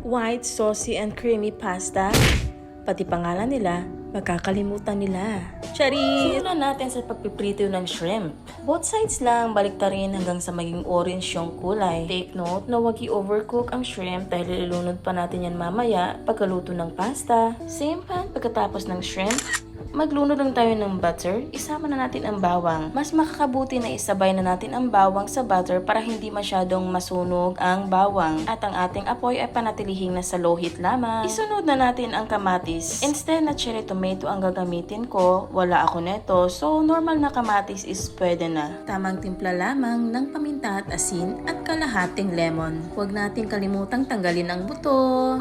white, saucy, and creamy pasta. Pati pangalan nila, makakalimutan nila. Charis! Simulan natin sa pagpiprito ng shrimp. Both sides lang, baliktarin hanggang sa maging orange yung kulay. Take note na huwag i-overcook ang shrimp dahil ilunod pa natin yan mamaya pagkaluto ng pasta. Same pan pagkatapos ng shrimp. Maglunod lang tayo ng butter, isama na natin ang bawang. Mas makakabuti na isabay na natin ang bawang sa butter para hindi masyadong masunog ang bawang. At ang ating apoy ay panatilihing nasa low heat lamang. Isunod na natin ang kamatis. Instead na cherry tomato ang gagamitin ko, wala ako neto, so normal na kamatis is pwede na. Tamang timpla lamang ng paminta at asin at kalahating lemon. Huwag nating kalimutang tanggalin ang buto.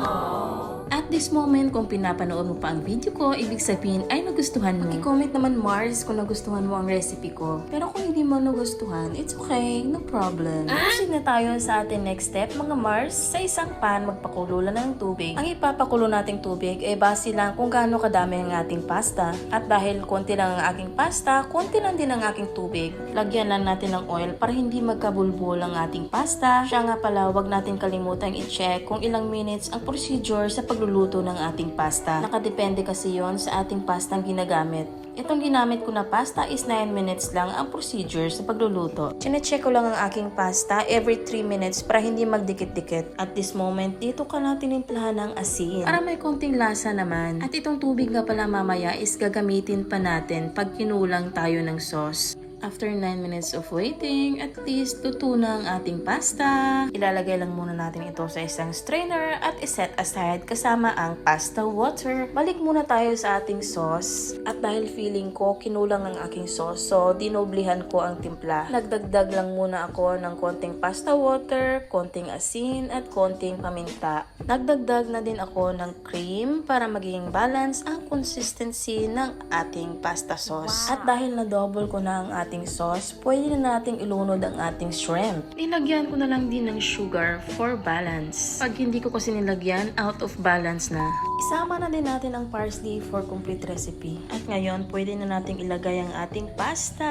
At this moment, kung pinapanood mo pa ang video ko, ibig sabihin ay nagustuhan mo. I-comment naman Mars kung nagustuhan mo ang recipe ko. Pero kung hindi mo nagustuhan, it's okay, no problem. Proceed na tayo sa ating next step, mga Mars. Sa isang pan, magpakulo lang ng tubig. Ang ipapakulo nating tubig ay base lang kung gaano kadami ang ating pasta. At dahil konti lang ang aking pasta, konti lang din ang aking tubig. Lagyan lang natin ng oil para hindi magkabulbul ang ating pasta. Siya nga pala, wag natin kalimutang i-check kung ilang minutes ang procedure sa pagluluto ng ating pasta. Nakadepende kasi yon sa ating pastang ginagamit. Itong ginamit ko na pasta is 9 minutes lang ang procedure sa pagluluto. Chine-check ko lang ang aking pasta every 3 minutes para hindi magdikit-dikit. At this moment, dito ka natin timplahan ng asin para may konting lasa naman. At itong tubig nga pala mamaya is gagamitin pa natin pag kinulang tayo ng sauce. After 9 minutes of waiting, at least luto na ang ating pasta. Ilalagay lang muna natin ito sa isang strainer at iset aside kasama ang pasta water. Balik muna tayo sa ating sauce. At dahil feeling ko kinulang ang aking sauce, so dinoblihan ko ang timpla. Nagdagdag lang muna ako ng konting pasta water, konting asin at konting paminta. Nagdagdag na din ako ng cream para maging balance ang consistency ng ating pasta sauce. At dahil na-double ko na ang ating sauce, pwede na nating ilunod ang ating shrimp. Nilagyan ko na lang din ng sugar for balance. Pag hindi ko kasi nilagyan, out of balance na. Isama na din natin ang parsley for complete recipe. At ngayon, pwede na nating ilagay ang ating pasta.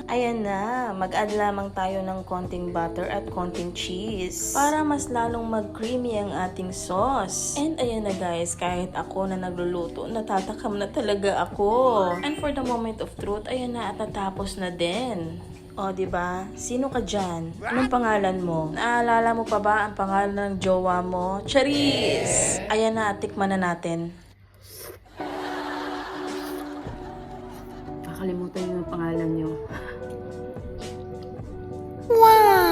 Ayan na, mag-add lamang tayo ng konting butter at konting cheese para mas lalong mag-creamy ang ating sauce. And ayan na guys, kahit ako na nagluluto, natatakam na talaga ako. And for the moment of truth, ayan na at natapos na din. O, diba? Sino ka dyan? Anong pangalan mo? Naalala mo pa ba ang pangalan ng jowa mo? Charis! Ayan na, tikman na natin. Kakalimutan yung pangalan nyo. Wow!